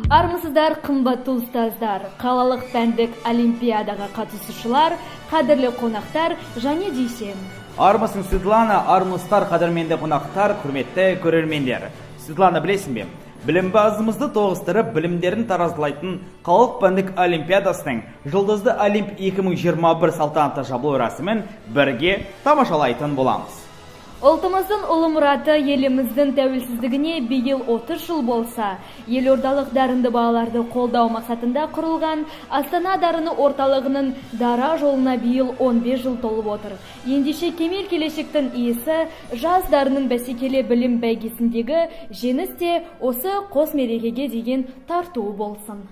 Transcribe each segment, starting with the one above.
Армысыздар, қымбатты ұстаздар, қалалық пәндік олимпиадаға қатысушылар, қадірлі қонақтар, және дейсен. Армысың, Светлана, армыстар, қадірменді қонақтар, құрметті көрермендер. Светлана, білесің бе? Білімбазымызды тоғыстырып, білімдерін таразылайтын қалалық пәндік олимпиадасының жұлдызды Олимп 2021 салтанатты жабылу рәсімін бірге тамашалайтын боламыз. Ұлтымыздың ұлы мұраты еліміздің тәуелсіздігіне биыл 30 жыл болса, елордалық дарынды балаларды қолдау мақсатында құрылған Астана дарыны орталығының дара жолына биыл 15 жыл толып отыр. Ендеше кемел келешектің иесі жас дарынның бәсекелі білім бәйгесіндегі жеңіс те осы қос мерекеге деген тартуы болсын.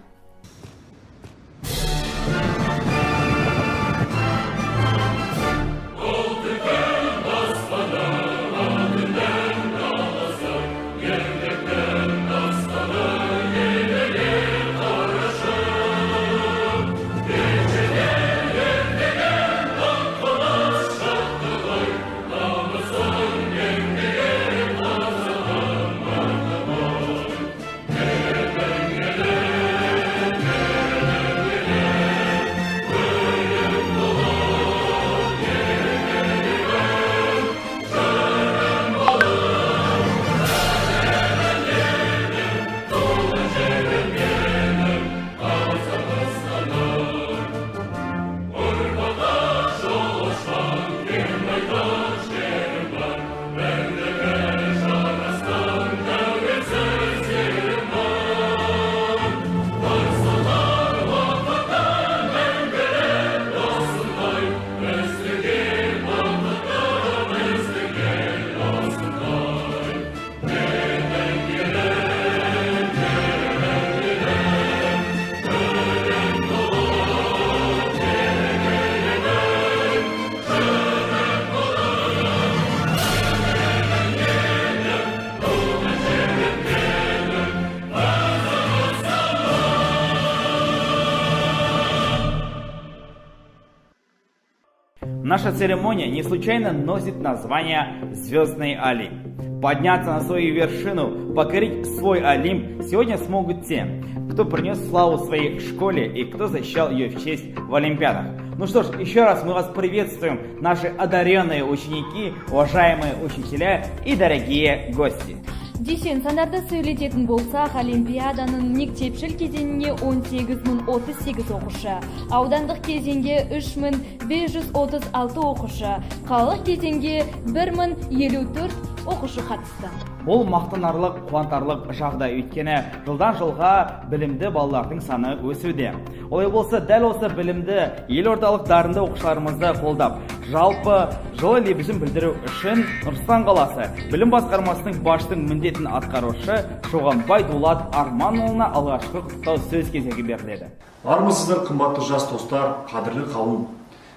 Наша церемония не случайно носит название «Звездный Олимп». Подняться на свою вершину, покорить свой Олимп сегодня смогут те, кто принес славу своей школе и кто защищал ее в честь в Олимпиадах. Ну что ж, еще раз мы вас приветствуем, наши одаренные ученики, уважаемые учителя и дорогие гости. Дейсен, санарды сөйлететін болсақ, олимпиаданың мектепшіл кезеңіне 18.038 оқушы, аудандық кезеңге 3.536 оқушы, қалалық кезеңге 1.054 оқушы қатысты. Бұл мақтанарлық, қуантарлық жағдай, өйткені жылдан жылға білімді балалардың саны өсуде. Олай болса, дәл осы білімді елордалық дарынды оқушыларымызды қолдап, жалпы жылы лебізін білдіру үшін Нұр-Сұлтан қаласы білім басқармасының басшының міндетін атқарушы Шоғанбай Дулат Арманұлына алғашқы құттықтау сөз кезегі беріледі. Армысыздар, қымбатты жас достар, қадірлі қауым.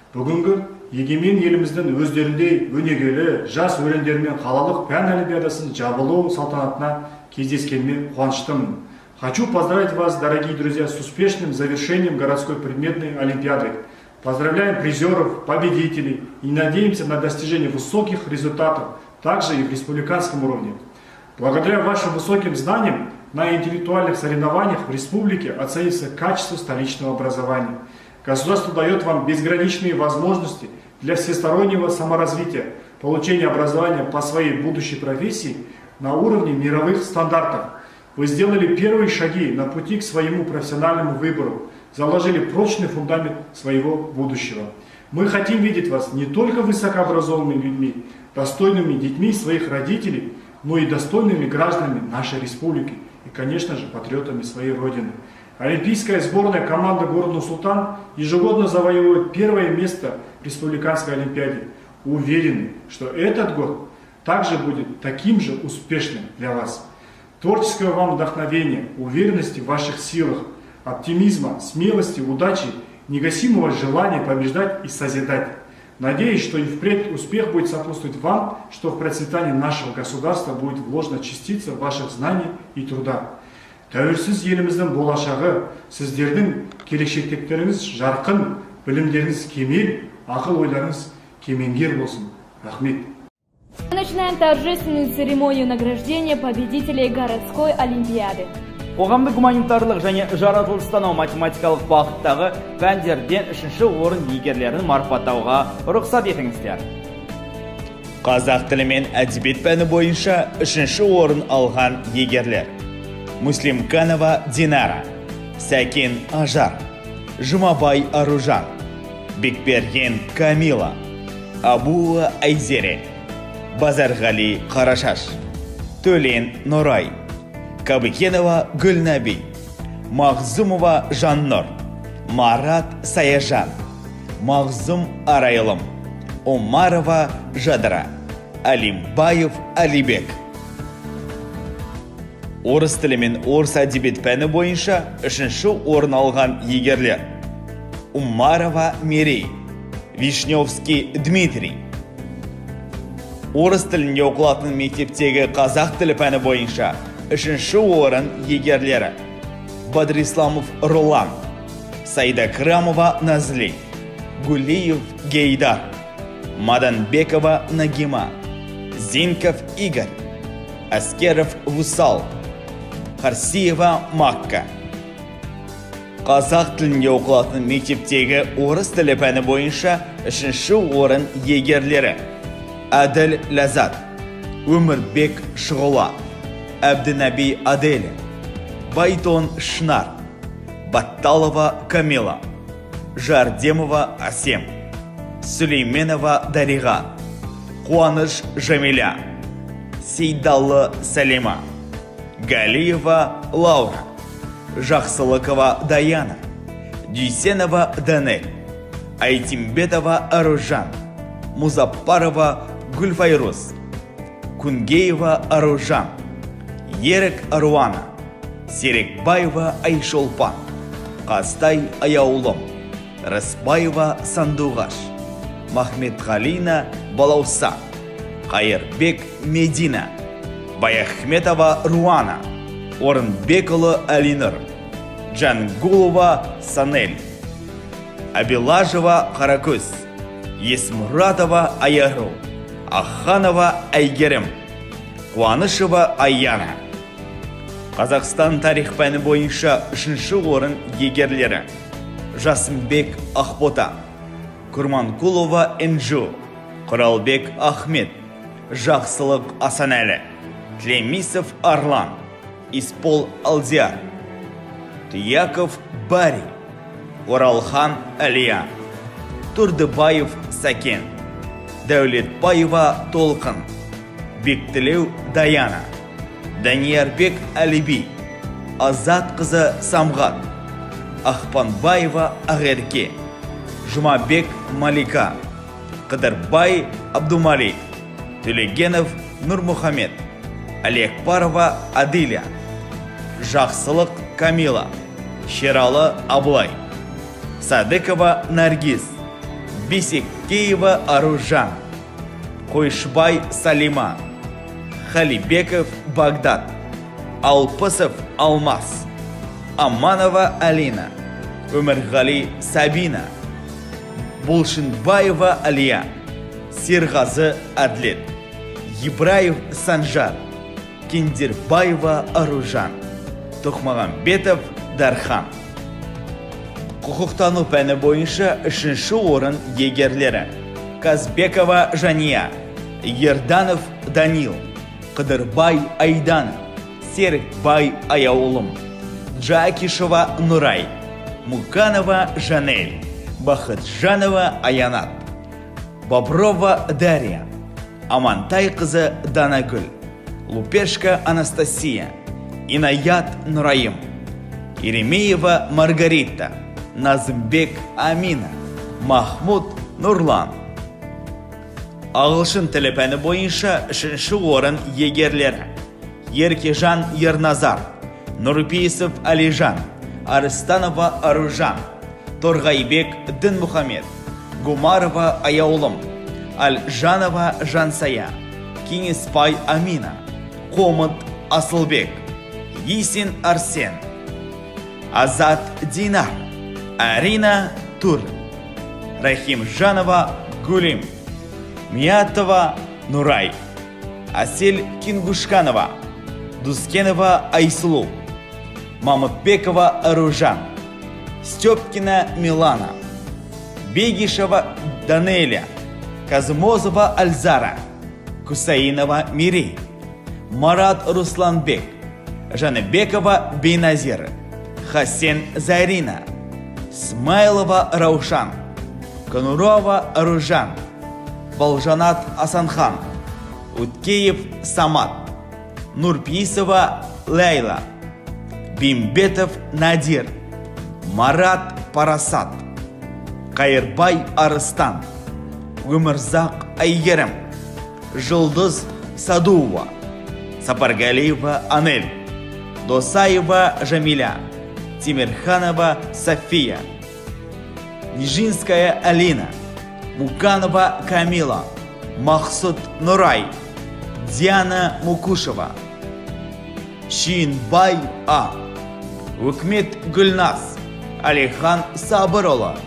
Бүгінгі егемен еліміздің өздеріндей өнегелі жас өрендермен қалалық пән олимпиадасының жабылу салтанатына кездескеніме қуаныштымын. Хочу поздравить вас, дорогие друзья, с успешным завершением городской предметной олимпиады. Поздравляем призеров, победителей и надеемся на достижение высоких результатов, также и в республиканском уровне. Благодаря вашим высоким знаниям на интеллектуальных соревнованиях в республике оценится качество столичного образования. Государство дает вам безграничные возможности для всестороннего саморазвития, получения образования по своей будущей профессии на уровне мировых стандартов. Вы сделали первые шаги на пути к своему профессиональному выбору, заложили прочный фундамент своего будущего. Мы хотим видеть вас не только высокообразованными людьми, достойными детьми своих родителей, но и достойными гражданами нашей республики и, конечно же, патриотами своей Родины. Олимпийская сборная команда города Нур-Султан ежегодно завоевывает первое место в республиканской олимпиаде. Уверены, что этот год также будет таким же успешным для вас. Творческого вам вдохновения, уверенности в ваших силах, оптимизма, смелости, удачи, негасимого желания побеждать и созидать. Надеюсь, что и впредь успех будет сопутствовать вам, что в процветании нашего государства будет вложена частица ваших знаний и труда. Тәуелсіз еліміздің болашағы, сіздердің келешектеріңіз жарқын, білімдеріңіз кемел, ақыл ойларыңыз кемеңгер болсын. Рахмет. Начинаем торжественную церемонию награждения победителей городской олимпиады. Қоғамдық гуманитарлық және жаратылыстану математикалық бағыттағы пәндерден 3-ші орын иегерлерін марапаттауға рұқсат етіңіздер. Қазақ тілі мен әдебиет пәні бойынша 3-ші орын алған иегерлер: Муслимканова Динара, Сәкен Ажар, Жұмабай Аружан, Бекберген Камила, Абуова Айзере, Базарғали Қарашаш, Төлен Нұрай, Кабыкенова Гүлнәби, Мағзумова Жаннұр, Марат Саяжан, Мағзум Арайлым, Омарова Жадыра, Алимбаев Алибек. Орыс тілі мен орыс әдебиет пәні бойынша 3-ші орын алған иегерлер: Умарова Мерей, Вишневский Дмитрий. Орыс тілінде оқылатын мектептегі қазақ тілі пәні бойынша 3-ші орын иегерлері: Бадрисламов Ролан, Сайдакрамова Назли, Гулиев Гейдар, Маданбекова Нагима, Зинков Игорь, Аскеров Вусал, Харсиева Макка. Қазақ тілінде оқылатын мектептегі орыс тілі пәні бойынша 3-ші орын иегерлері: Әділ Ләзат, Өмірбек Шұғыла, Әбдінәби Аделі, Байтон Шнар, Батталова Камила, Жардемова Асем, Сүлейменова Дариға, Қуаныш Жамиля, Сейдалы Салима, Галиева Лаура, Жақсылыкова Даяна, Дүйсенова Данель, Айтимбетова Аружан, Музаппарова Гүлфайрус, Кунгеева Аружан, Ерік Аруана, Серекбаева Айшолпан, Қазтай Аяулым, Рысбаева Сандуғаш, Махметғалина Балауса, Қайырбек Медина, Баяхметова Руана, Орынбекұлы Алиныр, Джангулова Санель, Абилажева Қаракөз, Есмұратова Аяру, Аханова Айгерім, Қуанышева Аяна. Қазақстан тарих пәні бойынша 3-ші орын иегерлері: Жасымбек Ақбота, Күрманқұлова Энджу, Құралбек Ахмет, Жақсылық Асанәлі, Тлемисов Арлан, Испол Алдияр, Тияков Бари, Оралхан Әлия, Турдыбаев Сәкен, Дәулетбаева Толқын, Бектілеу Даяна, Даниярбек Әлиби, Азат қызы Самғат, Ақпанбаева Ағерке, Жұмабек Малика, Қыдырбай Абдумалик, Төлегенов Нұрмұхамед, Алекпарова Адиля, Жақсылық Камила, Шералы Абылай, Садыкова Наргиз, Бесекеева Аружан, Қойшыбай Салима, Халибеков Багдад, Алпысов Алмас, Аманова Алина, Өмірғали Сабина, Болшынбаева Алия, Серғазы Адлет, Ибраев Санжар, Кендербаева Аружан, Тоқмағамбетов Дархан. Құқықтану пәні бойынша 3-ші орын иегерлері: Казбекова Жания, Ерданов Данил, Қыдырбай Айдан, Серікбай Аяулым, Джакишева Нурай, Муканова Жанель, Бахытжанова Аянат, Боброва Дарья, Амантай қызы Данагүл, Лупешка Анастасия, Инаят Нураим, Еремеева Маргарита, Назымбек Амина, Махмуд Нурлан. Ағылшын тілі пәні бойынша 3-ші орын иегерлері: Еркежан Ерназар, Нұрпейісов Алижан, Арыстанова Аружан, Торғайбек Дінмұхамед, Гумарова Аяулым, Альжанова Жансая, Кеңеспай Амина, Қомыт Асылбек, Есин Арсен, Азат Динар, Арина Тур, Рахимжанова Гулим, Миятова Нурай, Асель Кингушканова, Дускенова Айсулу, Мамытбекова Ружан, Степкина Милана, Бегишева Данеля, Казмозова Альзара, Кусаинова Мирей, Марат Русланбек, Жаныбекова Бейназир, Хасен Зарина, Смайлова Раушан, Конурова Ружан, Балжанат Асанхан, Уткеев Самат, Нурписова Лейла, Бимбетов Надир, Марат Парасат, Кайырбай Арыстан, Өмірзақ Айгерім, Жұлдыз Садуова, Сапаргалиева Анель, Досаева Жамиля, Тимирханова София, Нижинская Алина, Муканова Камила, Махсуд Нурай, Диана Мукушева, Шинбай А, Укмет Гульнас, Алихан Сабырола,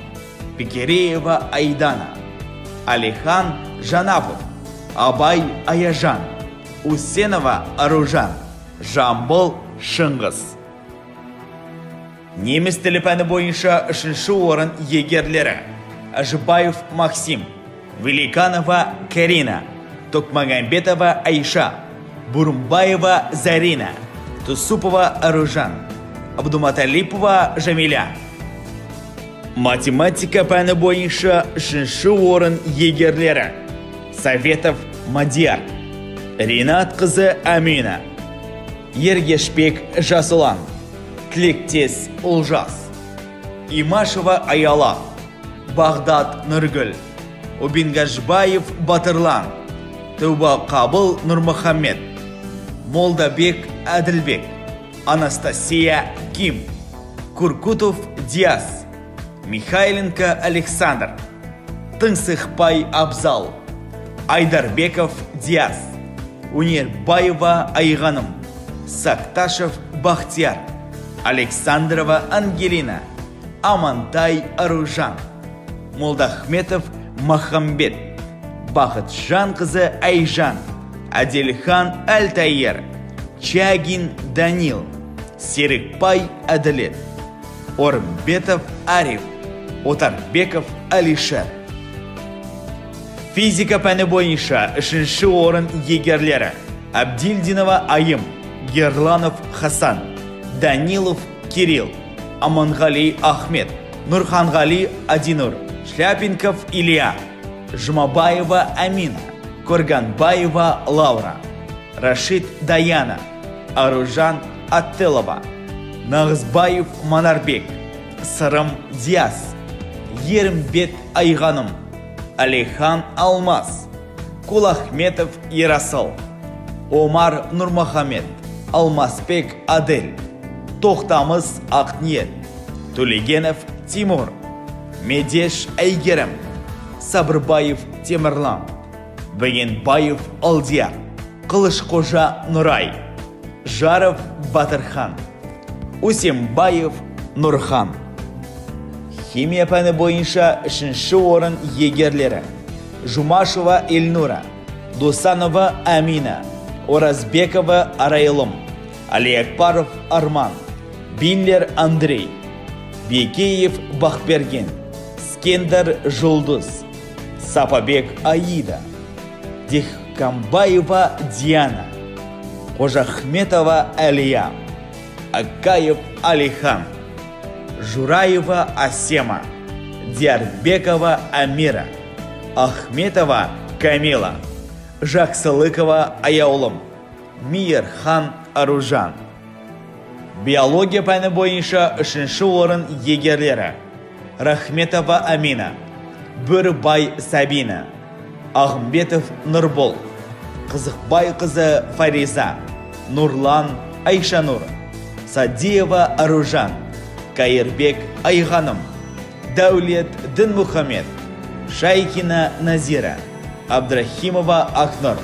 Пекереева Айдана, Алихан Жанапов, Абай Аяжан, Усенова Аружан, Жамбыл Шыңғыз. Неміс тілі пәні бойынша 3-ші орын егерлері: Ажыбаев Максим, Великанова Карина, Токмагамбетова Айша, Бурумбаева Зарина, Тусупова Аружан, Абдуматалипова Жамиля. Математика пәні бойынша 3-ші орын егерлері: Советов Мадияр, Ринат қызы Амина, Ергешбек Жасылан, Тілектес Олжас, Имашева Аяла, Бағдат Нұргүл, Обингажбаев Батырлан, Тәуба Қабыл Нұрмұхаммед, Молдабек Әділбек, Анастасия Ким, Куркутов Диас, Михайленко Александр, Тыңсықбай Абзал, Айдарбеков Диас, Унербаева Айғаным, Сақташев Бахтияр, Александрова Ангелина, Амантай Аружан, Молдахметов Махамбет, Бахытжан қызы Айжан, Аделхан Альтайер, Чагин Данил, Серікбай Әділет, Орымбетов Ариф, Отарбеков Алишер. Физика пәні бойынша 3-ші орын егерлері: Абдильдинова Айым, Герланов Хасан, Данилов Кирилл, Амангали Ахмед, Нурхангали Адинур, Шляпинков Илья, Жмабаева Амина, Корганбаева Лаура, Рашид Даяна, Аружан Аттелова, Нағызбаев Манарбек, Сырым Диас, Ерімбет Айғаным, Алихан Алмаз, Кулахметов Ерасыл, Омар Нурмахамед, Алмазбек Адель, Тоқтамыз Ақниет, Тулегенов Тимур, Медеш Айгерім, Сабырбаев Темірлан, Бегенбаев Алдияр, Қылышқожа Нұрай, Жаров Батырхан, Усембаев Нұрхан. Химия пәні бойынша 3-ші орын егерлері: Жумашева Эльнура, Досанова Амина, Оразбекова Арайлым, Алиакбаров Арман, Биллер Андрей, Бекеев Бахберген, Скендер Жұлдыз, Сапабек Аида, Дихкамбаева Диана, Қожахметова Алия, Акаев Алихан, Жураева Асема, Диарбекова Амира, Ахметова Камила, Жақсылыкова Аяулым, Мейірхан Аружан. Биология пәні бойынша 3-ші орын егерлері: Рахметова Амина, Бүрбай Сабина, Ағымбетов Нұрбол, Қызықбай қызы Фариза, Нурлан Айшанур, Садиева Аружан, Кайырбек Айғаным, Дәулет Дінмұхамед, Шайкина Назира, Абдрахимова Ақнұр,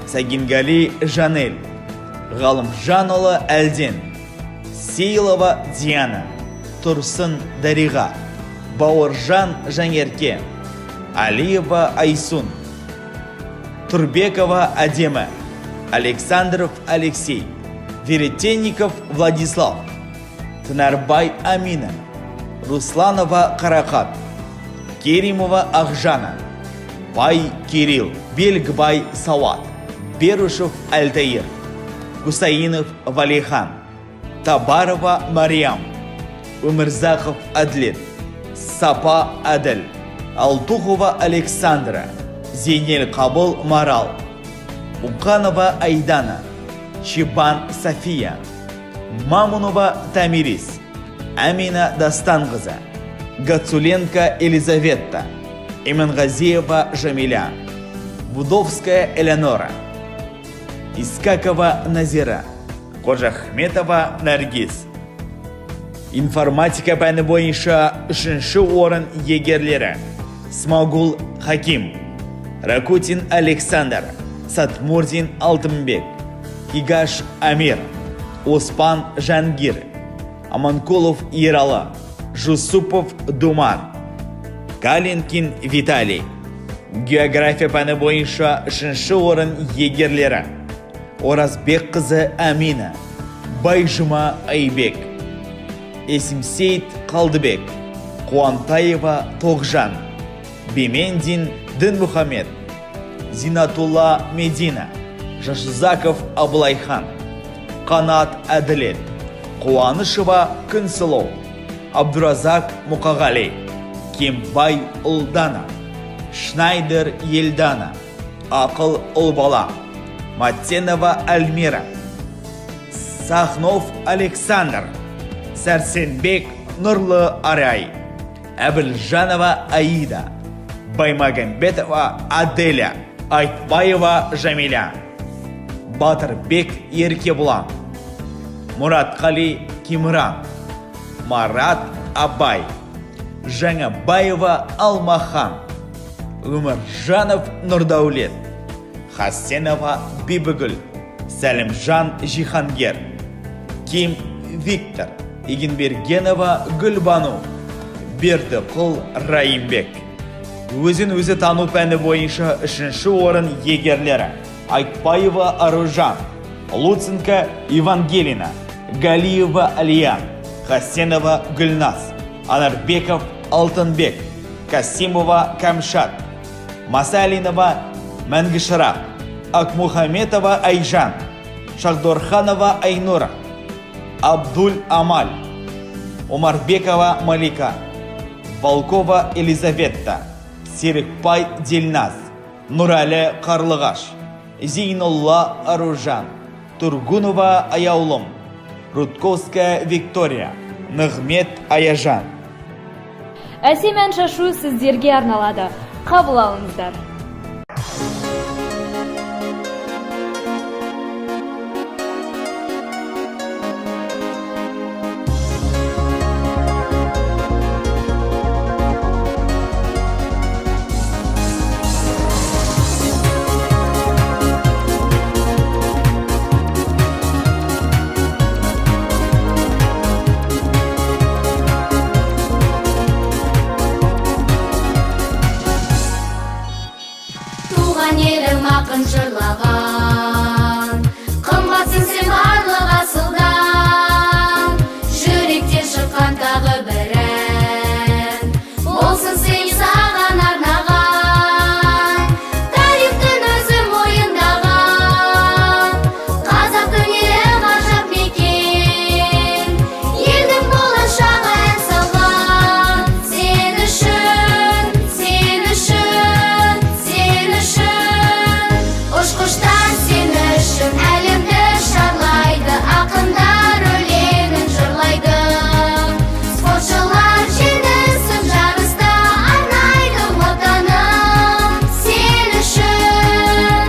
Сагингали Жанель, Ғалымжанұлы Әлден, Сейлова Диана, Тұрсын Дариға, Бауыржан Жаңерке, Алиева Айсун, Турбекова Адема, Александров Алексей, Веретенников Владислав, Тынарбай Амина, Русланова Каракат, Керимова Ахжана, Бай Кирилл, Бельгбай Сауат, Берушев Альтаир, Гусаинов Валихан, Табарова Мариам, Умырзахов Адлет, Сапа Адель, Алтухова Александра, Зейнель Кабыл Марал, Уканова Айдана, Чебан София, Мамунова Тамирис, Амина Дастанғызы, Гацуленко Елизавета, Именғазиева Жамиля, Будовская Элеонора, Искакова Назира, Қожахметова Наргиз. Информатика пәні бойынша 3-ші орын егерлері: Смагул Хаким, Ракутин Александр, Сатмурзин Алтынбек, Игаш Амир, Оспан Жангир, Аманкулов Ералы, Жусупов Думан, Калинкин Виталий. География пәні бойынша 3-ші орын егерлері: Оразбек қызы Амина, Байжыма Айбек, Есімсейт Қалдыбек, Қуантаева Тоғжан, Бемендин Дінмұхамед, Зинатулла Медина, Жашызаков Абылайхан, Қанат Әділет, Қуанышева Күнсылу, Абдуразак Мұқағали, Кембай Ұлдана, Шнайдер Елдана, Ақыл Ұлбала, Матенова Альмира, Сахнов Александр, Сәрсенбек Нұрлы Арай, Әбілжанова Аида, Баймагамбетова Аделя, Айтбаева Жамиля, Батырбек Еркебұлан, Мұратқали Кимран, Марат Абай, Жаңабаева Алмахан, Өміржанов Нұрдаулет, Хасенова Бибігүл, Сәлімжан Жихангер, Ким Виктор, Игенбергенова Гүлбану, Бердіқұл Раимбек. Өзін-өзі тану пәні бойынша 3-ші орын егерлері: Айтбаева Аружан, Луценко Евангелина, Галиева Алиян, Хасенова Гүлназ, Анарбеков Алтынбек, Касимова Камшат, Масалинова Мәнгішірақ, Акмухаметова Айжан, Шагдорханова Айнура, Абдуль Амаль, Омарбекова Малика, Волкова Елизавета, Серікбай Дельназ, Нұрәлі Қарлығаш, Зейнолла Аружан, Тургунова Аяулым, Рудковская Виктория, Нығмет Аяжан. Әсемен шашу сіздерге арналады. Қабыл алыңыздар. Туған елім ақын жырлаған, қымбатсың сен барлық асылдан. Жүректен шыққан тағы бір ән, болсын сен саған арнаған. Тарихтың өзі мойындаған, қазақтың елі ғажап мекен. Елдің болашағы ән салған, сен үшін, сен үшін, сен үшін. Ұшқыштар сен үшін әлемді шарлайды, ақындар өлеңін жырлайды. Спортшылар жеңісін жарыста арнайды, отаным сен үшін.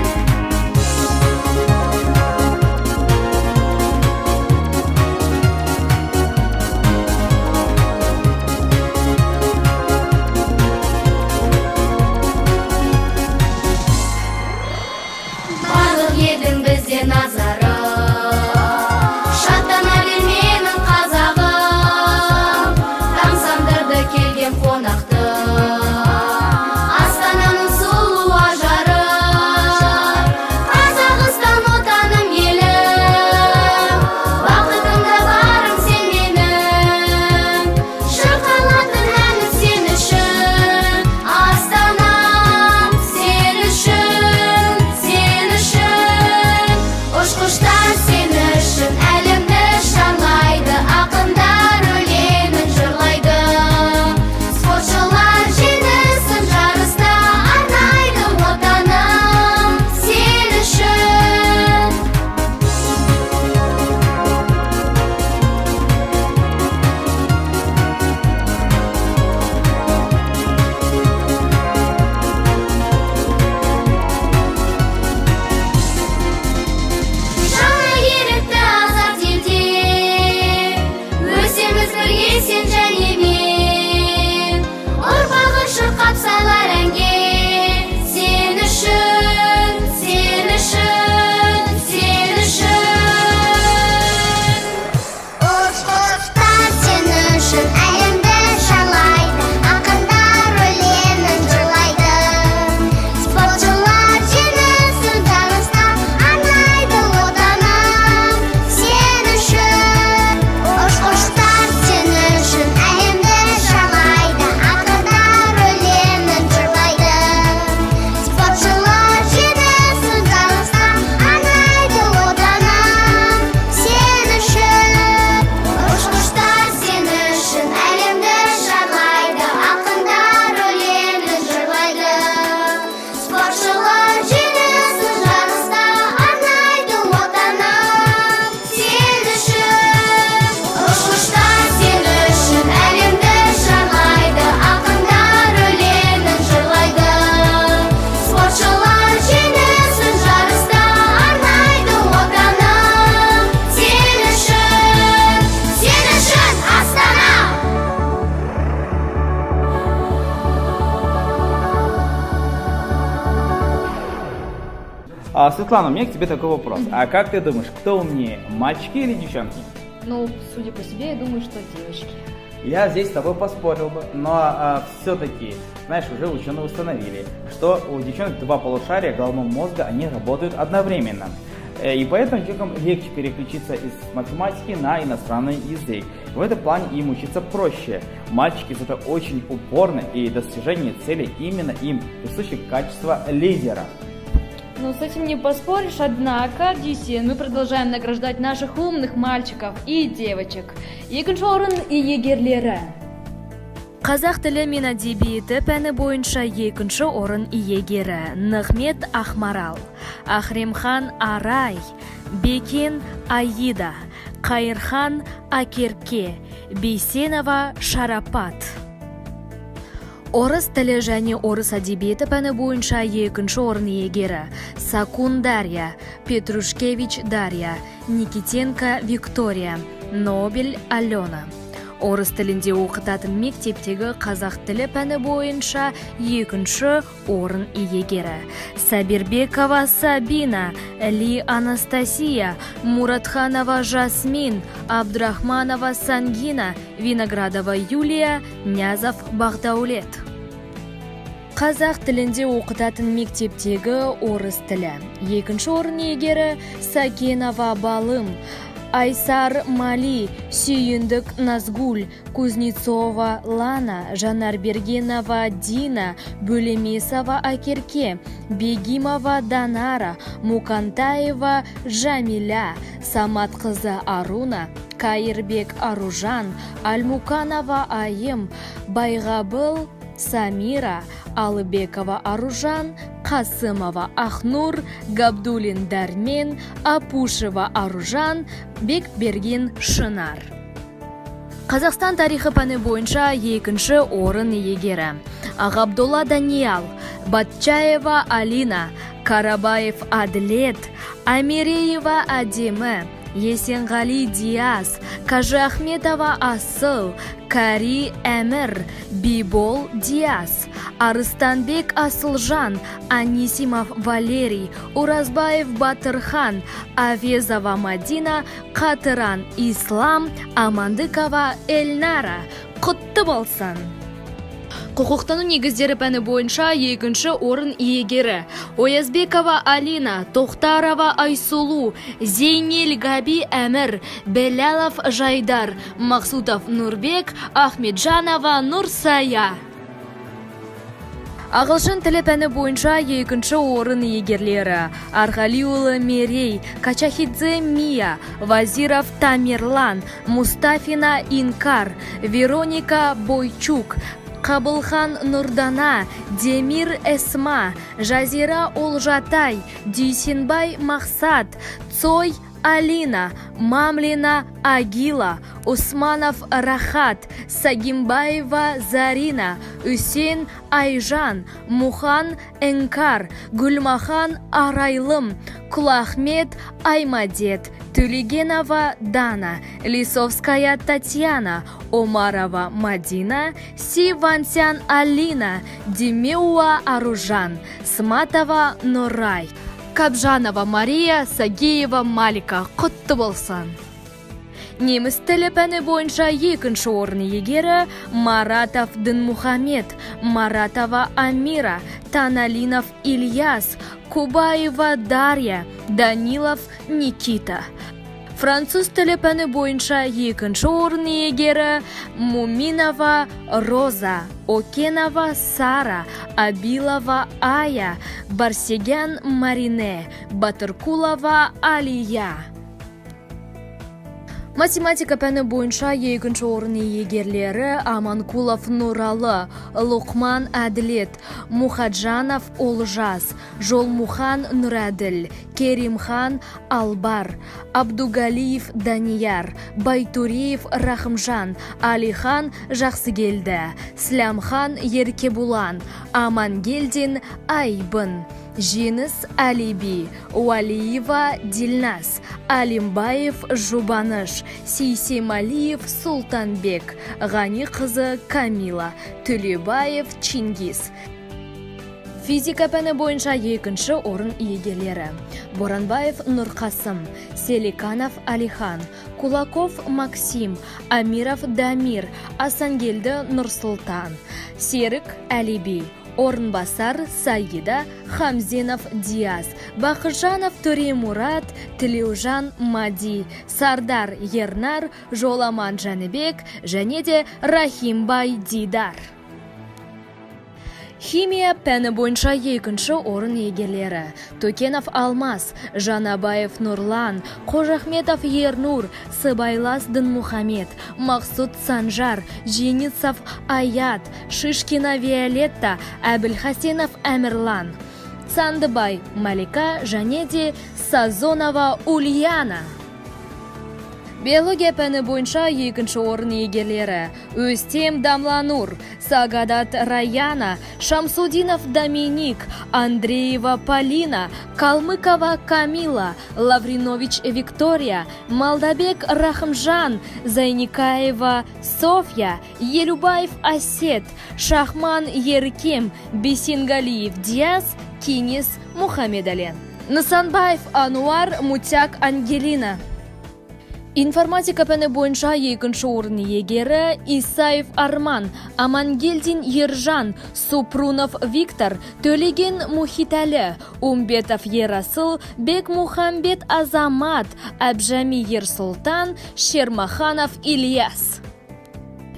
Барлық елдің бізде назары, шаттана бер менің қазағым. Тамсандырды келген қонақты, Астананың сұлу ажары. Қазақстан отаным елім, Светлана, у меня к тебе такой вопрос. А как ты думаешь, кто умнее, мальчики или девчонки? Ну, судя по себе, я думаю, что девочки. Я здесь с тобой поспорил бы, но все-таки, знаешь, уже ученые установили, что у девчонок два полушария головного мозга, они работают одновременно. И поэтому девчонкам легче переключиться из математики на иностранный язык. В этом плане им учиться проще. Мальчики зато очень упорны, и достижение цели именно им присуще качество лидера. Ну, с этим не поспоришь, однако, Дюсен, мы продолжаем награждать наших умных мальчиков и девочек. Екінші орын иегерлері. Қазақ тілі мен әдебиеті пәні бойынша екінші орын иегері Нығмет Ахмарал, Ахремхан Арай, Бекен Аида, Қайырхан Акерке, Бейсенова Шарапат. Орыс тілі және орыс әдебиеті пәні бойынша екінші орын иегері Сакун Дарья, Петрушкевич Дарья, Никитенко Виктория, Нобель Алена. Орыс тілінде оқытатын мектептегі қазақ тілі пәні бойынша екінші орын иегері Сабирбекова Сабина, Ли Анастасия, Муратханова Жасмин, Абдрахманова Сангина, Виноградова Юлия, Нязов Бағдаулет. Қазақ тілінде оқытатын мектептегі орыс тілі. Екінші орын иегері Сакенова Балым, Айсар Мали, Сүйіндік Назгуль, Кузнецова Лана, Жанарбергенова Дина, Бөлемесова Акерке, Бегимова Данара, Мукантаева Жамиля, Саматқызы Аруна, Кайырбек Аружан, Альмуканова Айым, Байғабыл Самира, Алыбекова Аружан, Қасымова Ахнур, Габдулин Дармен, Апушева Аружан, Бекберген Шынар. Қазақстан тарихы пәні бойынша екінші орын иегері Ғабдолла Даниял, Батчаева Алина, Карабаев Адлет, Амереева Адемі, Есенғали Диас, Кажы Ахметова Асыл, Кари Әмір, Бибол Диас, Арыстанбек Асылжан, Анисимов Валерий, Уразбаев Батырхан, Авезова Мадина, Қатыран Ислам, Амандыкова Эльнара. Құтты болсын! Құқықтану негіздері пәні бойынша екінші орын иегері Оязбекова Алина, Тоқтарова Айсулу, Зейнел Габи Әмір, Белялов Жайдар, Мақсутов Нұрбек, Ахмеджанова Нұрсая. Ағылшын тілі пәні бойынша екінші орын иегерлері Арғалиұлы Мерей, Качахидзе Мия, Вазиров Тамерлан, Мустафина Инкар, Вероника Бойчук, Қабылхан Нұрдана, Демир Эсма, Жазира Олжатай, Дүйсенбай Мақсат, Цой Алина, Мамлина Агила, Усманов Рахат, Сагимбаева Зарина, Үсен Айжан, Мухан Энкар, Гүлмахан Арайлым, Кулахмет Аймадет, Тюлегенова Дана, Лисовская Татьяна, Омарова Мадина, Сивансян Алина, Демеуа Аружан, Сматова Нурай, Кабжанова Мария, Сагеева Малика. Құтты болсын! Неміс тілі пәні бойынша екінші орын иегері Маратов Дінмухамед, Маратова Амира, Таналинов Ильяс, Кубаева Дарья, Данилов Никита. Француз тілі пәні бойынша екінші орын иегері Муминова Роза, Окенова Сара, Абилова Ая, Барсегян Марине, Батыркулова Алия. Математика пәні бойынша екінші орын иегерлері Аманкулов Нуралы, Луқман Әділет, Мухаджанов Олжас, Жолмухан Нұраділ, Керимхан Албар, Абдугалиев Данияр, Байтуреев Рахымжан, Алихан Жақсыгелді, Слямхан Еркебулан, Амангелдин Айбын, Женіс Алиби, Уалиева Дильнас, Алимбаев Жубаныш, Сейсемалиев Султанбек, Ғани қызы Камила, Төлебаев Чингис. Физика пәні бойынша екінші орын иегерлері. Боранбаев Нұрқасым, Селиканов Алихан, Кулаков Максим, Амиров Дамир, Асангелді Нұрсұлтан, Серік Әлиби, Орынбасар Саида, Хамзенов Диас, Бақыржанов Төремұрат, Тілеужан Мади, Сардар Ернар, Жоламан Жаныбек және де Рахимбай Дидар. Химия пәні бойынша екінші орын иегерлері. Төкенов Алмас, Жанабаев Нұрлан, Қожахметов Ернур, Сыбайлас Дынмухамед, Мақсут Санжар, Женицов Аят, Шишкина Виолетта, Әбілхасенов Әмірлан, Сандыбай Малика және де Сазонова Ульяна. Биология пәні бойынша екінші орын иегерлері. Өстем Дамланур, Сагадат Раяна, Шамсудинов Доминик, Андреева Полина, Калмыкова Камила, Лавринович Виктория, Малдабек Рахымжан, Зайникаева Софья, Елюбаев Асет, Шахман Еркем, Бесингалиев Диас, Кинес Мухаммедален. Нысанбаев Ануар, Мутяк Ангелина. Информатика пәні бойынша екінші орын иегері Исаев Арман, Амангелдин Ержан, Супрунов Виктор, Төлеген Мухитәлі, Умбетов Ерасыл, Бек Мухамбет Азамат, Әбжами Ерсултан, Шермаханов Ильяс.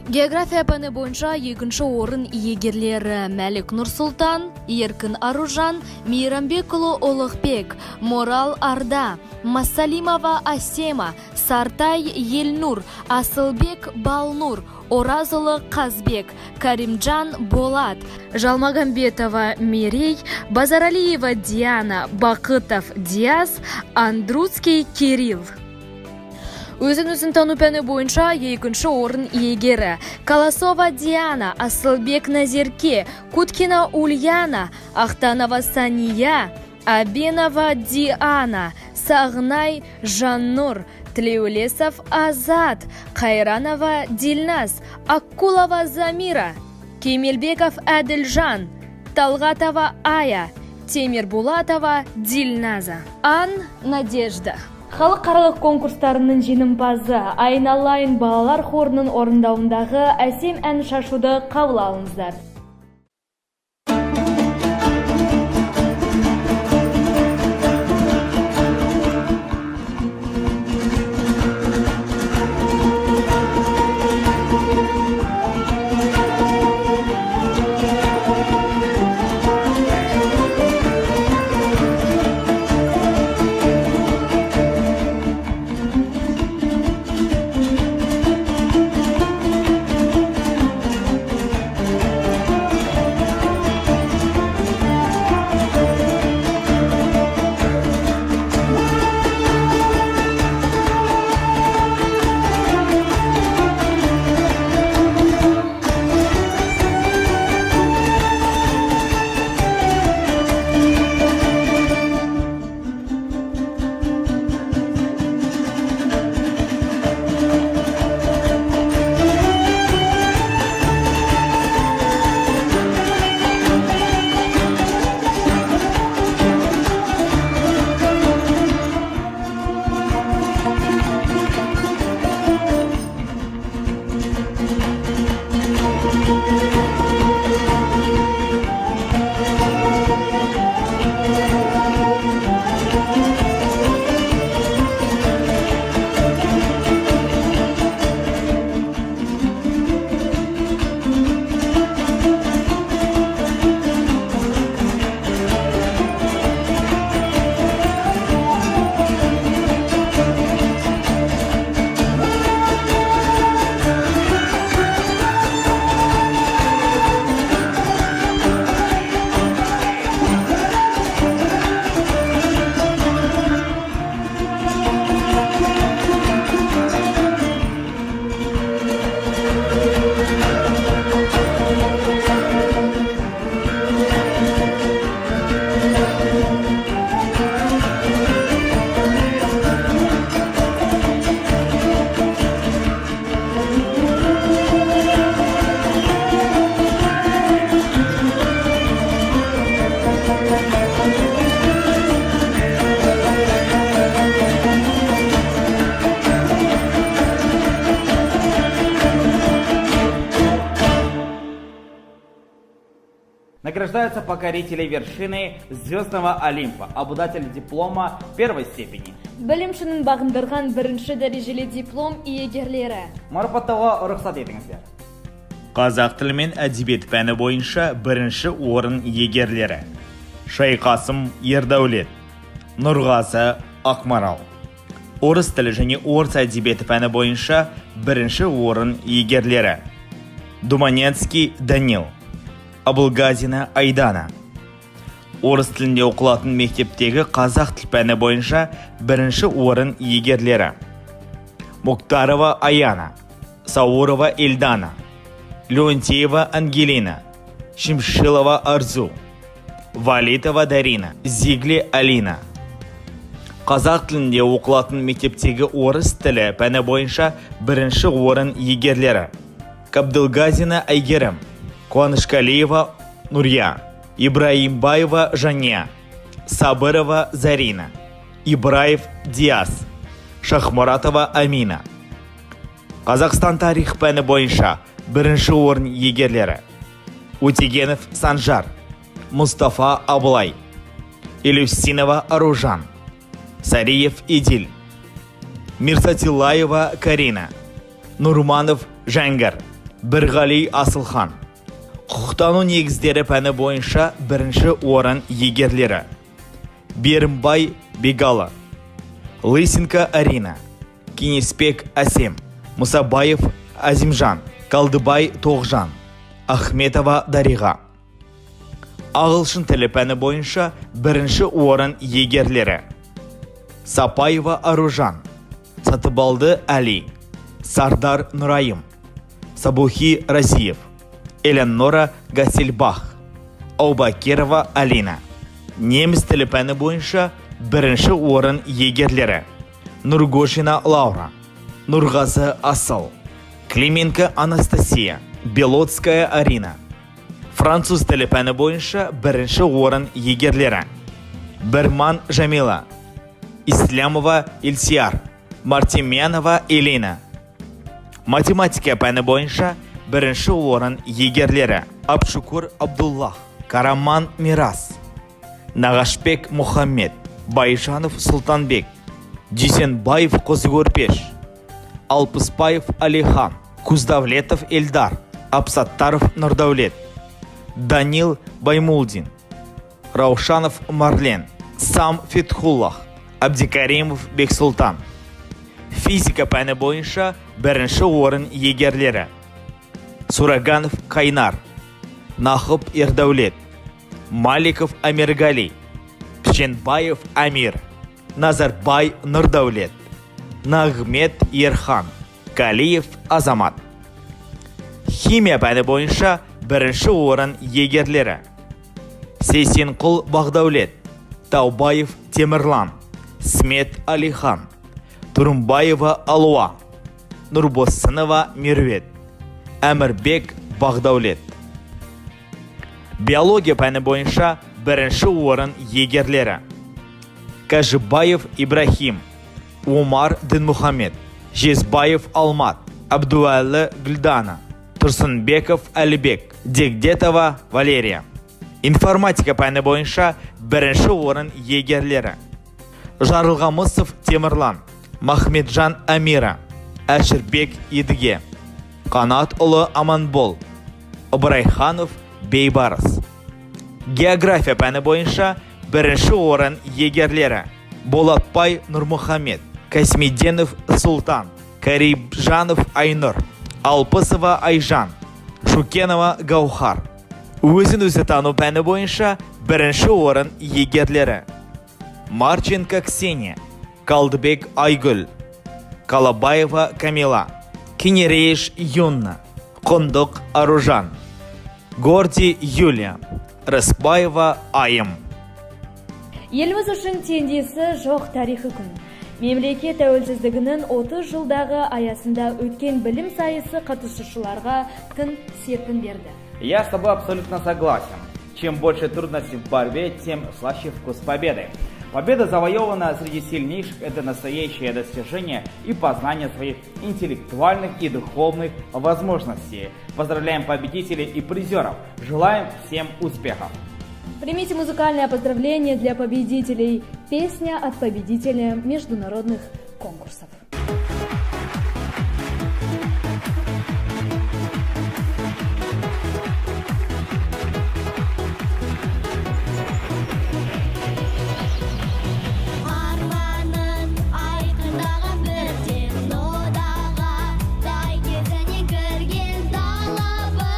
География пәні бойынша екінші орын иегерлері Мәлік Нұрсултан, Еркін Аружан, Мейрамбекұлы Олықбек, Морал Арда, Масалимова Асема, Сартай Елнур, Асылбек Балнур, Оразылы Қазбек, Каримджан Болат, Жалмагамбетова Мерей, Базаралиева Диана, Бақытов Диас, Андруцкий Кирилл. Өзін тану пәні бойынша екінші орын иегері. Колосова Диана, Асылбек Назерке, Куткина Ульяна, Ахтанова Сания, Абенова Диана, Сағынай Жаннур, Тлеулесов Азат, Қайранова Дильназ, Аккулова Замира, Кемелбеков Әділжан, Талғатова Ая, Темирбулатова Дильназа. Ан Надежда. Халықаралық конкурстарының жеңімпазы Айналайын балалар хорының орындауындағы әсем ән шашуды қабыл алыңыздар. Награждаются покорители вершины Звездного Олимпа, обладатели диплома первой степени. Білімшінің бағындырған бірінші дәрежелі диплом иегерлері. Марапаттауға рұқсат етіңіздер. Қазақ тілі мен әдебиет пәні бойынша бірінші орын иегерлері: Шайқасым Ердәулет, Нұрғазы Ақмарал. Орыс тілі және орыс әдебиеті пәні бойынша бірінші орын иегерлері: Думанецкий Данил, Абылгазина Айдана. Орыс тілінде оқылатын мектептегі қазақ тіл пәні бойынша бірінші орын иегерлері: Мұқтарова Аяна, Саурова Эльдана, Леонтьева Ангелина, Шимшилова Арзу, Валитова Дарина, Зигли Алина. Қазақ тілінде оқылатын мектептегі орыс тілі пәні бойынша бірінші орын иегерлері: Кабдылгазина Айгерім, Қуанышқалиева Нұрия, Ибраимбаева Жания, Сабырова Зарина, Ибраев Диас, Шахмуратова Амина. Қазақстан тарих пәні бойынша бірінші орын иегерлері: Утегенов Санжар, Мұстафа Абылай, Илюсинова Аружан, Сариев Идил, Мирсатилаева Карина, Нурманов Жәңгір, Бірғали Асылхан. Құқықтану негіздері пәні бойынша бірінші орын иегерлері: Берімбай Бегалы, Лысенко Арина, Кенеспек Асем, Мұсабаев Азимжан, Қалдыбай Тоғжан, Ахметова Дариға. Ағылшын тілі пәні бойынша бірінші орын иегерлері: Сапаева Аружан, Сатыбалды Али, Сардар Нұрайым, Сабухи Разиев, Элеонора Гасельбах, Аубакирова Алина. Неміс тілі пәні бойынша бірінші орын иегерлері: Нұргошина Лаура, Нұрғазы Асыл, Клименко Анастасия, Белоцкая Арина. Француз тілі пәні бойынша бірінші орын иегерлері: Бірман Жамила, Ислямова Ильсияр, Мартемянова Елена. Математика пәні бойынша бірінші орын иегерлері: Абшукур Абдуллах, Караман Мирас, Нағашбек Мұхаммед, Байжанов Сұлтанбек, Дүйсенбаев Қозығөрпеш, Алпыспаев Алихан, Куздавлетов Эльдар, Абсаттаров Нұрдәулет, Данил Баймулдин, Раушанов Марлен, Сам Фетхуллах, Абдикаримов Бексултан. Физика пәні бойынша бірінші орын иегерлері: Сураганов Кайнар, Нахып Ердәулет, Маликов Амиргали, Пшенбаев Амир, Назарбай Нұрдәулет, Нағмет Ерхан, Калиев Азамат. Химия пәні бойынша бірінші орын иегерлері: Сейсенқұл Бағдәулет, Таубаев Темірлан, Смет Алихан, Турымбаева Алуа, Нұрбосынова Мервет, Әмірбек Бағдәулет. Биология пәні бойынша бірінші орын иегерлері: Кажыбаев Ибрахим, Умар Дінмұхамед, Жезбаев Алмат, Абдуәлі Гүлдана, Тұрсынбеков Әлібек, Дегдетова Валерия. Информатика пәні бойынша бірінші орын иегерлері: Жарылғамысов Темірлан, Махметжан Амира, Әшірбек Едіге, Қанатұлы Аманбол, Ыбырайханов Бейбарыс. География пәні бойынша бірінші орын иегерлері: Болатбай Нұрмұхамед, Касмеденов Султан, Карибжанов Айнұр, Алпысова Айжан, Шукенова Гаухар. Өзін-өзі тану пәні бойынша бірінші орын иегерлері: Марченко Ксения, Қалдыбек Айгүл, Калабаева Камила, Кенерееш Юнна, Құндық Аружан, Горди Юлия, Рыспаева Айым. Еліміз үшін теңдесі жоқ тарихы күн. Мемлекет тәуелсіздігінің 30 жылдағы аясында өткен білім сайысы қатысушыларға тың серпін берді. Я с тобой абсолютно согласен. Чем больше трудностей в борьбе, тем слаще вкус победы. Победа завоевана среди сильнейших, это настоящее достижение и познание своих интеллектуальных и духовных возможностей. Поздравляем победителей и призеров. Желаем всем успехов. Примите музыкальное поздравление для победителей. Песня от победителя международных конкурсов. Арманын айқындаған бірден додаға, тай кезіне кірген талабы,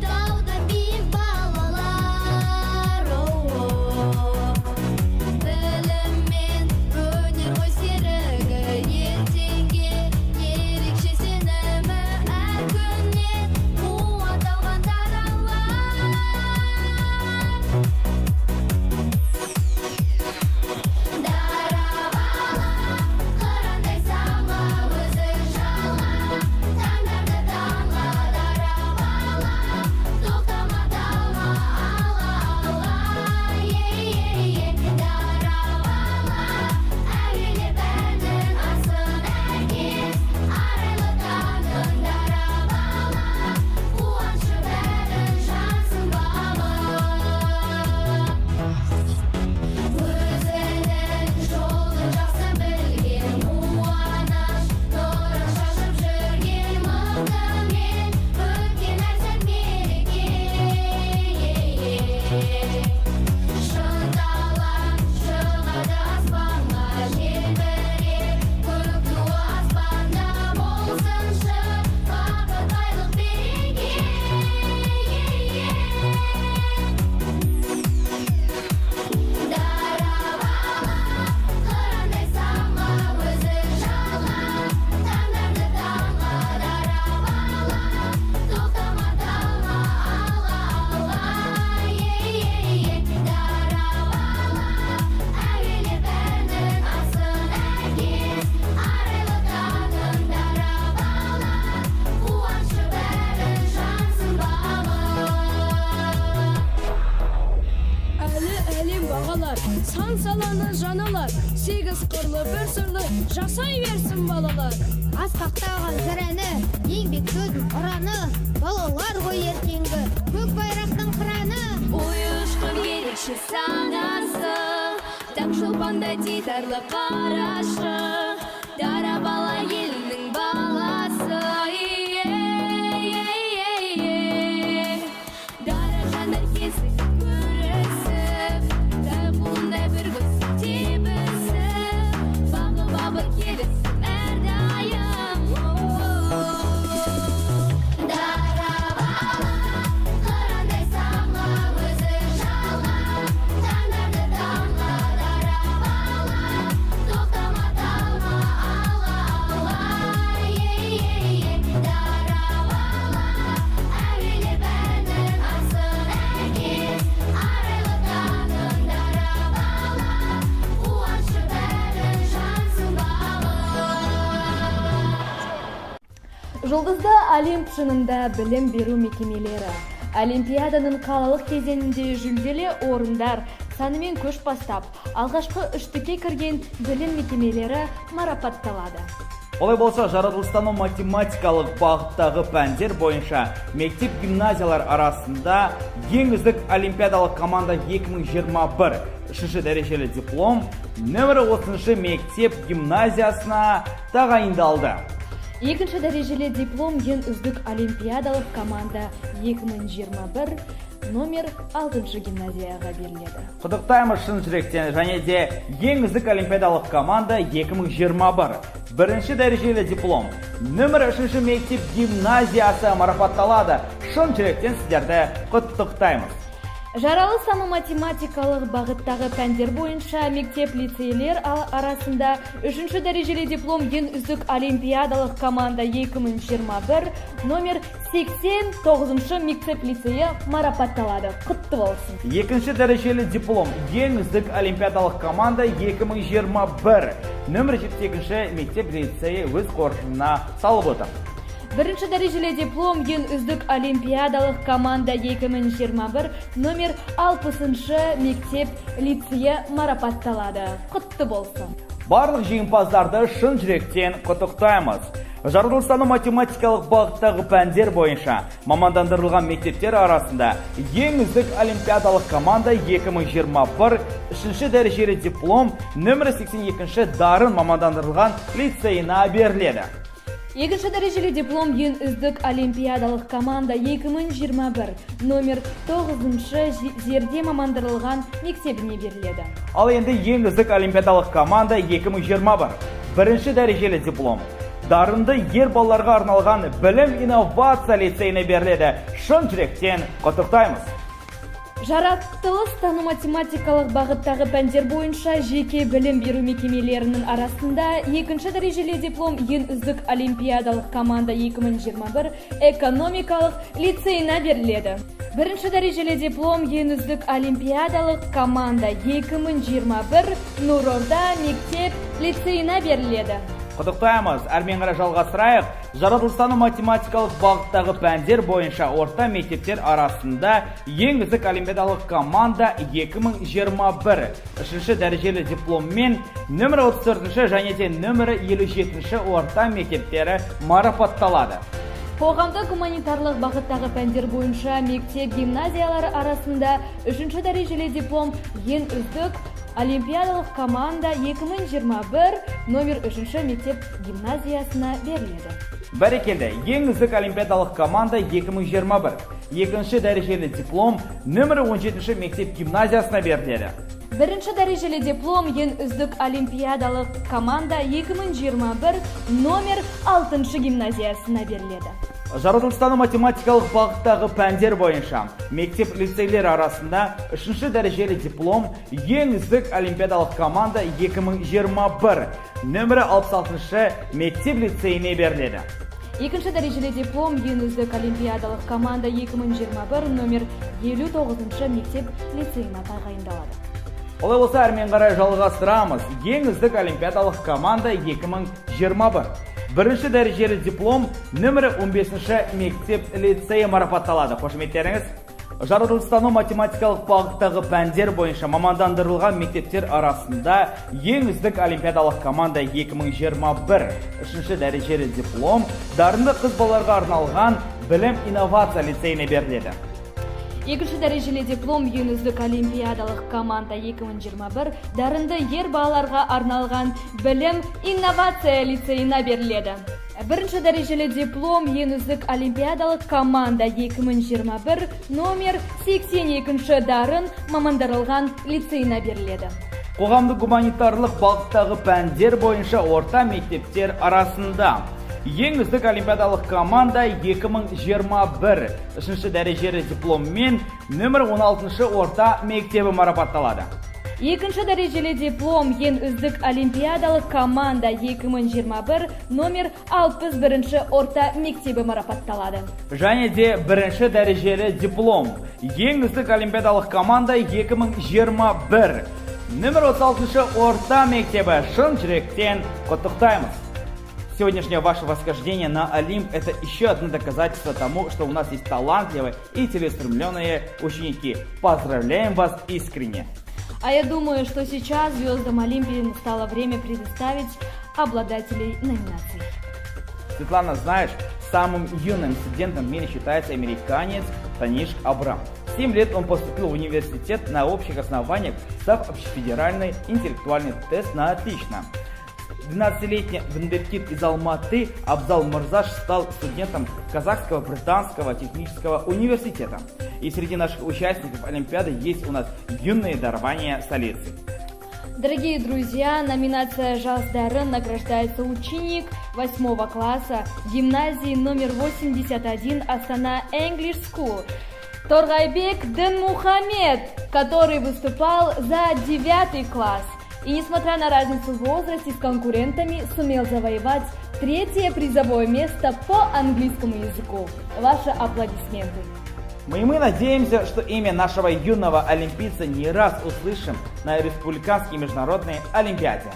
тауда биік балалар. Білім мен өнер ғой серігі, ертеңге ерекше сенімі, әр күннен қуат алған даралар. Қырандай саңға өзі жала, таңдарды таңға дарабала, тоқтама талма алға, дарабала, әуелеп әнін асын әкес, арайлы таңын дарабала, қуанышы бәрін жансын бала. Өзінің жолын жақсы білген, қуаныш нұрын шашып жүрген, мықтымен өткен әр сәт мереке. Шыңдалып шығады аспанға, желбіреп көк туы аспанда болсыншы, бақыт айлық береке. Қырандай саңға өзі жала, таңдарды таңға дарабала, тоқтама талма алға, дарабала, әуелеп әнін асын әкес, арайлы таңын дарабала, қуанышы бәрін жансын бала. Әлі әлем бағалар, сан саланы жаналар, сегіз қырлы бір сырлы жасай берсін балалар. Асқақтаған зірәні, еңбек сөздің ұраны, балалар ғой ертеңгі, көк байрақтың қыраны. Ой-ұшқыр ерекше санасы, таң шолпандай дидарлы қарашы, дарабала елінің баласы. Дара жандар кезіп көрісіп, тай қолындай бір көз тебісіп, бағы келісіп әрдайым. Дарабала, қырандай саңға өзі жала, таңдарды таңға дарабала, тоқтама талма алға, дарабала, әуелеп әнін асын әкес, арайлы таңын дарабала, қуанышы бәрін жансын бала. Жұлдызды Олимп шыңында білім беру мекемелері. Олимпиаданың қалалық кезеңінде жүлделі орындар санымен көш бастап, алғашқы үштікке кірген білім мекемелері марапатталады. Олай болса, жаратылыстану математикалық бағыттағы пәндер бойынша мектеп-гимназиялар арасында ең үздік олимпиадалық команда 2021 үшінші дәрежелі диплом нөмірі 30 мектеп гимназиясына тағайындалды. Екінші дәрежелі диплом ең үздік олимпиадалық команда 2021 номер 6 гимназияға беріледі. Құттықтаймыз шын жүректен, және де ең үздік олимпиадалық команда 2021 бірінші дәрежелі диплом нөмір 3 мектеп гимназиясы марапатталады. Шын жүректен сіздерді құттықтаймыз. Жаралыстану математикалық бағыттағы пәндер бойынша мектеп-лицейлер арасында 3-ші дәрежелі диплом ең үздік олимпиадалық команда 2021 номер 89-шы мектеп-лицейі марапатталады. Құтты болсын. 2-ші дәрежелі диплом ең үздік олимпиадалық команда 2021 номер 78-ші мектеп-лицейі өз қоржынына салып отыр. Бірінші дәрежелі диплом ең үздік олимпиадалық команда 2021 номер 60-шы мектеп лицейі марапатталады. Құтты болсын. Барлық жеңімпаздарды шын жүректен құттықтаймыз. Жаратылыстану математикалық бағыттағы пәндер бойынша мамандандырылған мектептер арасында ең үздік олимпиадалық команда 2021 үшінші дәрежелі диплом нөмірі 82-ші дарын мамандандырылған лицейіне беріледі. Екінші дәрежелі диплом ең үздік олимпиадалық команда 2021 номер 9-шы зерде мамандырылған мектебіне беріледі. Ал енді ең үздік олимпиадалық команда 2021 бірінші дәрежелі диплом дарынды ер балаларға арналған білім инновация лицейіне беріледі. Шын жүректен құттықтаймыз. Жаратылыстану математикалық бағыттағы пәндер бойынша жеке білім беру мекемелерінің арасында екінші дәрежелі диплом ең үздік олимпиадалық команда 2021 экономикалық лицейіне беріледі. Бірінші дәрежелі диплом ең үздік олимпиадалық команда 2021 Нұрорда мектеп лицейіне беріледі. Құттықтаймыз. Әрмен қарай жалғастырайық. Жаратылыстану математикалық бағыттағы пәндер бойынша орта мектептер арасында ең үздік олимпиадалық команда 2021 үшінші дәрежелі дипломмен нөмірі 34-ші және де нөмірі 57-ші орта мектептері марапатталады. Қоғамдық гуманитарлық бағыттағы пәндер бойынша мектеп гимназиялары арасында үшінші дәрежелі диплом ең үздік олимпиадалық команда 2021 номер 3-ші мектеп гимназиясына беріледі. Бәрекелді, ең үздік олимпиадалық команда 2021 екінші дәрежелі диплом нөмірі 17-ші мектеп гимназиясына беріледі. Бірінші дәрежелі диплом ең үздік олимпиадалық команда 2021 номер 6-шы гимназиясына беріледі. Жаратылыстану математикалық бағыттағы пәндер бойынша мектеп лицейлер арасында үшінші дәрежелі диплом ең үздік олимпиадалық команда 2021 нөмірі 66-шы мектеп лицейіне беріледі. Екінші дәрежелі диплом ең үздік олимпиадалық команда 2021 номер 59-шы мектеп лицейіне тағайындалады. Олай болса, әрмен қарай жалғастырамыз. Ең үздік олимпиадалық команда 2021 бірінші дәрежелі диплом нөмірі 15-ші мектеп лицейі марапатталады. Қошеметтеріңіз. Жаратылыстану математикалық бағыттағы пәндер бойынша мамандандырылған мектептер арасында ең үздік олимпиадалық команда 2021 үшінші дәрежелі диплом дарынды қыз балаларға арналған білім инновация лицейіне беріледі. Екінші дәрежелі диплом ең үздік олимпиадалық команда 2021 дарынды ер балаларға арналған білім инновация лицейіне беріледі. Бірінші дәрежелі диплом ең үздік олимпиадалық команда 2021 номер 82-ші дарын мамандырылған лицейіне беріледі. Қоғамдық гуманитарлық бағыттағы пәндер бойынша орта мектептер арасында ең үздік олимпиадалық команда 2021 үшінші дәрежелі дипломмен нөмір 16-шы орта мектебі марапатталады. Екінші дәрежелі диплом ең үздік олимпиадалық команда 2021 номер 61-ші орта мектебі марапатталады. Және де бірінші дәрежелі диплом ең үздік олимпиадалық команда 2021 нөмір 36-шы орта мектебі шын жүректен құттықтаймыз. Сегодняшнее ваше восхождение на Олимп – это еще одно доказательство тому, что у нас есть талантливые и целеустремленные ученики. Поздравляем вас искренне! А я думаю, что сейчас звездам Олимпии настало время предоставить обладателей номинаций. Светлана, знаешь, самым юным студентом в мире считается американец Таниш Абрам. В 7 лет он поступил в университет на общих основаниях, сдав общефедеральный интеллектуальный тест на отлично. 12-летний вундеркид из Алматы Абзал Мырзаш стал студентом Казахского британского технического университета. И среди наших участников Олимпиады есть у нас юные дарования столицы. Дорогие друзья, номинация «Жас дарын» награждается ученик 8 класса гимназии номер 81 Астана English School Торгайбек Дынмухамед, который выступал за 9 класс. И несмотря на разницу в возрасте с конкурентами, сумел завоевать 3-е призовое место по английскому языку. Ваши аплодисменты. Мы надеемся, что имя нашего юного олимпийца не раз услышим на Республиканской международной олимпиаде.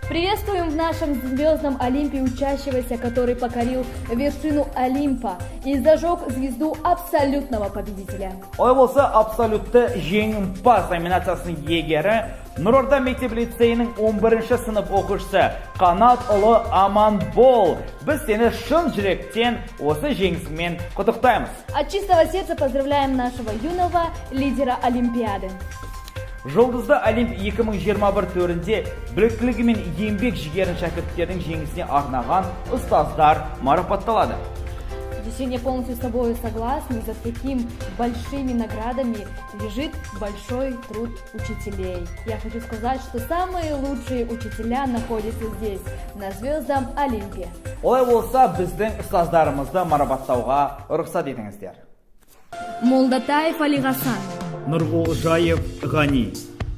Приветствуем в нашем звездном Олимпе учащегося, который покорил вершину Олимпа и зажег звезду абсолютного победителя. Олай болса, абсолютті жеңімпаз номинациясының егері Нұрорда мектеп лицейінің 11-ші сынып оқушысы Қанат ұлы Аманбол. Біз сені шын жүректен осы жеңісіңмен құттықтаймыз. От чистого сердца поздравляем нашего юного лидера Олимпиады. Жұлдызды Олимп 2021 төрінде біліктілігі мен еңбек жігерін шәкірттердің жеңісіне арнаған ұстаздар марапатталады. Здесь я полностью с тобой согласна. За такими большими наградами лежит большой труд учителей. Я хочу сказать, что самые лучшие учителя находятся здесь, на звездном Олимпе. Олай болса, біздің ұстаздарымызды марапаттауға рұқсат етіңіздер. Молдатаев Алигасан, Нұрғолжаев Ғани,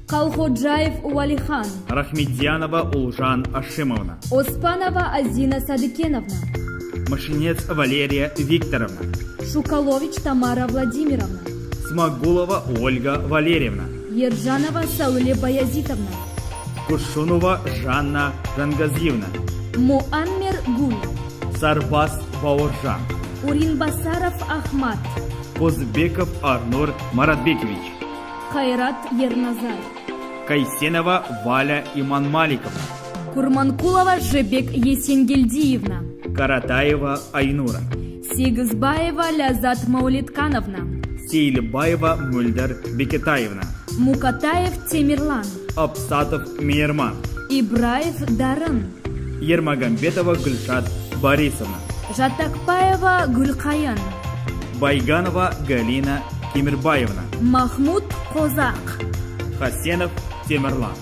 Калходжаев Уалихан, Рахмедзянова Улжан Ашимовна, Оспанова Азина Садыкеновна, Машинец Валерия Викторовна, Шукалович Тамара Владимировна, Смогулова Ольга Валерьевна, Ержанова Сауле Баязитовна, Кушунова Жанна Жангазиевна, Муаммер Гуль, Сарбас Бауыржан, Уринбасаров Ахмат, Козбеков Арнур Маратбекович, Хайрат Ерназар, Кайсенова Валя Иманмаликовна, Курманкулова Жебек Есенгельдиевна, Каратаева Айнура, Сигызбаева Лязат Маулиткановна, Сейлбаева Мульдар Бекетаевна, Мукатаев Темирлан, Абсатов Мейерман, Ибраев Дарын, Ермагамбетова Гульшат Борисовна, Жатакпаева Гулькаян, Байганова Галина Кемербаевна, Махмуд Козак. Хасенов Темірлан.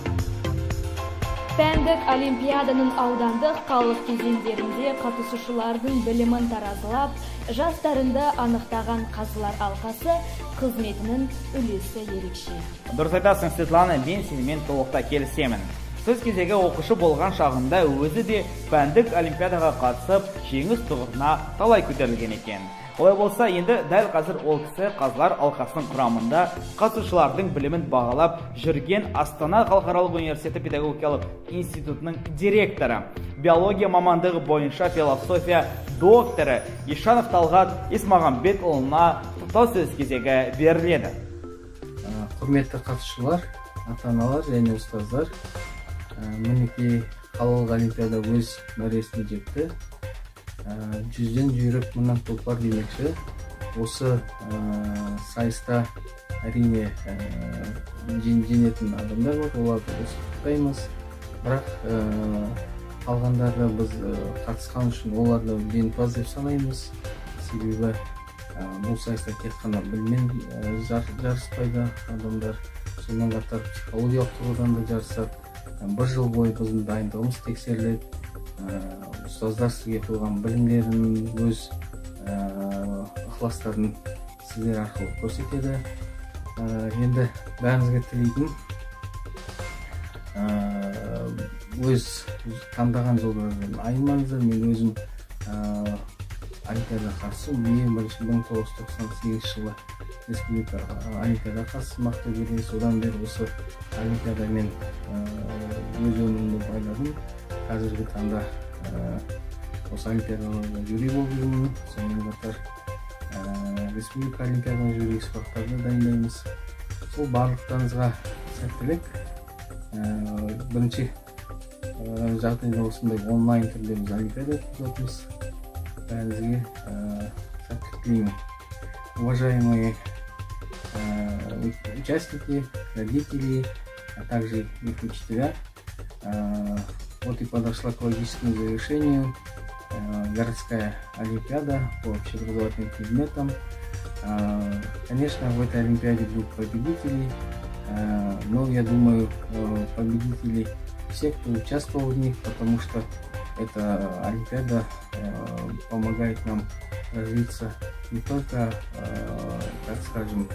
Пәндік Олимпиаданың аудандық халық кезеңдерінде қатысушылардың білімін таразылап, жастарында анықтаған қазылар алқасы қызметінің үлесі ерекше. Дұрыс айтасың, Светлана, мен сенімен толықта келісемін. Сөз кезегі оқушы болған шағында өзі де пәндік Олимпиадаға қатысып, жеңіс тұғырына талай көтерілген екен. Олай болса, енді дәл қазір ол кісі қазылар алқасының құрамында қатысушылардың білімін бағалап жүрген Астана халықаралық университеті педагогикалық институтының директоры, биология мамандығы бойынша философия докторы Ишанов Талғат Исмағамбетұлына құттықтау сөз кезегі беріледі. Құрметті қатысушылар, ата-аналар және ұстаздар, мінекей қалалық олимпиада өз мәресіне жетті. 100-ден жүйрік мыңнан тұлпар демекші. Осы сайыста әрине жеңетін адамдар бар, оларды құттықтаймыз. Бірақ қалғандарды біз қатысқан үшін оларды жеңімпаз деп санаймыз. Себебі бұл сайыста тек қана біліммен жарыспайды адамдар, сонымен қатар психологиялық тұрғыдан да жарысады. Бір жыл бойы біздің дайындығымыз тексеріледі. Ұстаздар сізге қойған білімдерін, өз ықыластарын сіздер арқылы көрсетеді. Енді бәріңізге тілейтін өз таңдаған жолдардан айнымаңыздар. Мен өзім олимпиадаға қатысып, ең бірінші 1998 жылы республика олимпиадаға қатысып Ақтөбеде, содан бері осы олимпиадамен өз өмірімді байладым. Қазіргі таңда осы олимпиадаларда жюри болып жүрмін. Сонымен қатар республика олимпиаданың жюри сұрақтарды дайындаймыз. Сол барлықтарыңызға сәттілік. Бірінші жағдайда осындай онлайн түрде біз олимпиада өткізіп жатырмыз. Бәріңізге сәттілік тілеймін. Уважаемые участники, родители, а также их учителя, вот и подошла к логическому завершению городская олимпиада по общеобразовательным предметам. Конечно, в этой олимпиаде будут победители, но я думаю, победители все, кто участвовал в них, потому что эта олимпиада помогает нам развиться не только, так скажем,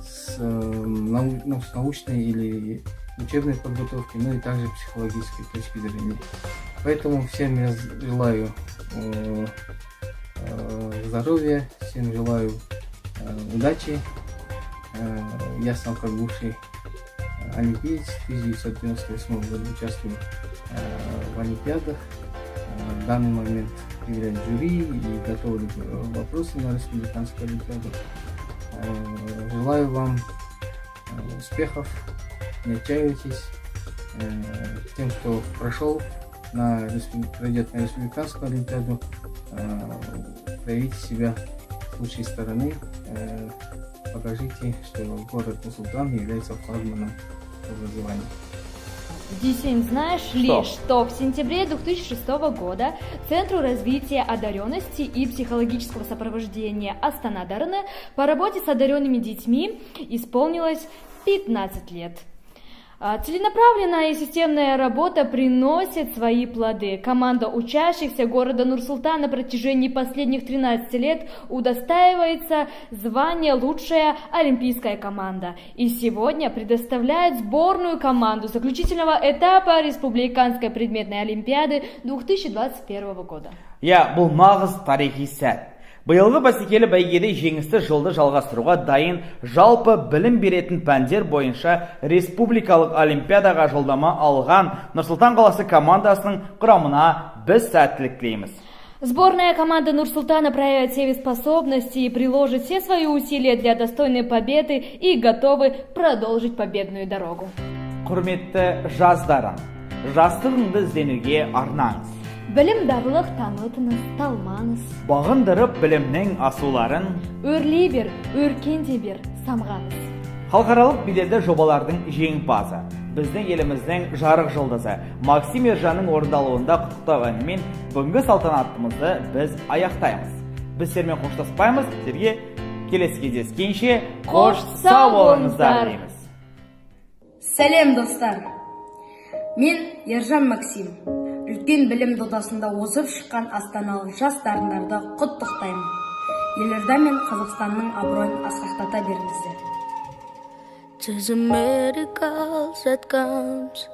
с научной или учебной подготовки, но и также психологической точки зрения. Поэтому всем я желаю здоровья, всем желаю удачи. Я сам как бывший олимпиец, в 1998 году участвую в олимпиадах. В данный момент являюсь жюри и готовлю вопросы на республиканскую олимпиаду. Желаю вам успехов, не отчаивайтесь. Тем, кто пройдет на республиканскую олимпиаду, проявите себя с лучшей стороны, покажите, что город Нур-Султан является флагманом образования. Дисень, знаешь ли, что в сентябре 2006 года Центру развития одаренности и психологического сопровождения Астана Дарыны по работе с одаренными детьми исполнилось 15 лет. Целенаправленная и системная работа приносит свои плоды. Команда учащихся города Нур-Султан на протяжении последних 13 лет удостаивается звания «Лучшая олимпийская команда» и сегодня предоставляет сборную команду заключительного этапа Республиканской предметной олимпиады 2021 года. Я бұл нағыз тарихи сәт. Биылғы бәсекелі бәйгеде жеңісті жолды жалғастыруға дайын жалпы білім беретін пәндер бойынша республикалық олимпиадаға жолдама алған Нұр-Сұлтан қаласы командасының құрамына біз сәттілік тілейміз. Сборная команда Нур-Султана проявит все способности и приложит все свои усилия для достойной победы и готовы продолжить победную дорогу. Құрметті жаздарым, жастығыңды ізденуге арнаңыз. Білімдарлық танытыңыз, талмаңыз. Бағындырып білімнің асуларын, Өрлей бер, өркенде бер, самғаңыз. халықаралық беделді жобалардың жеңімпазы, біздің еліміздің жарық жұлдызы Максим Ержанның орындалуында құттықтау әнімен бүгінгі салтанатымызды біз аяқтаймыз. Біз сіздермен қоштаспаймыз, сіздерге келесі кездескенше қош сау болыңыздар дейміз. Сәлем достар, мен Ержан Максим. Үлкен білім додасында озып шыққан астаналық жас дарындарды құттықтаймын. Елорда мен Қазақстанның абыройын асқақтата беріңіздер. 'Tis a miracle that comes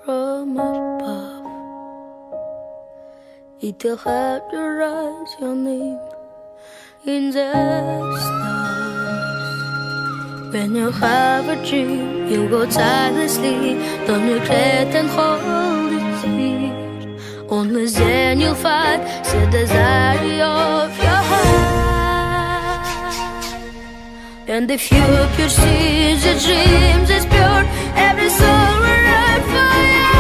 from above. It will help you write your name in the stars. When you have a dream, you go tirelessly. Don't regret and hold it here. Only then you'll find the desire of your heart. And if you pursue the dreams that's pure, every soul will run for you.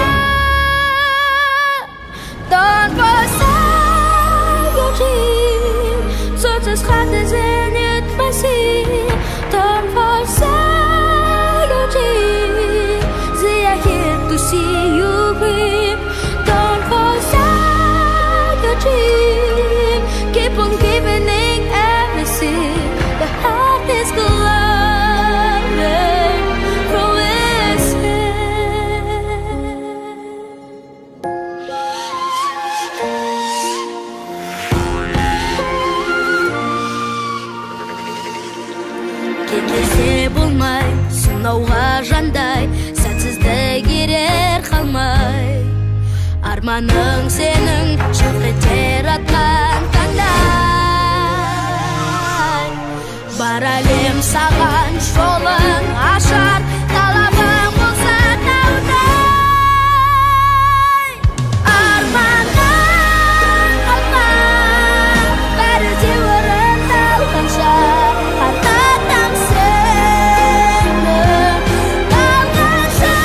Don't forsake your dream. Soldiers heart is in it, my sea. Don't forsake your dream. They are here to see you dream. Don't forsake your dream. Keep on giving everything. The heart is glowing from within. Кетпесе болмай, сынауға жандай, сәтсіздік ерер қалмай. Арманың сенің шәфқеттер атқан таңдай. Бар әлем саған жолын ашар, талабың болса таудай. Арманың қалма, бәрі де орындалғанша, аттатам сені қалғанша.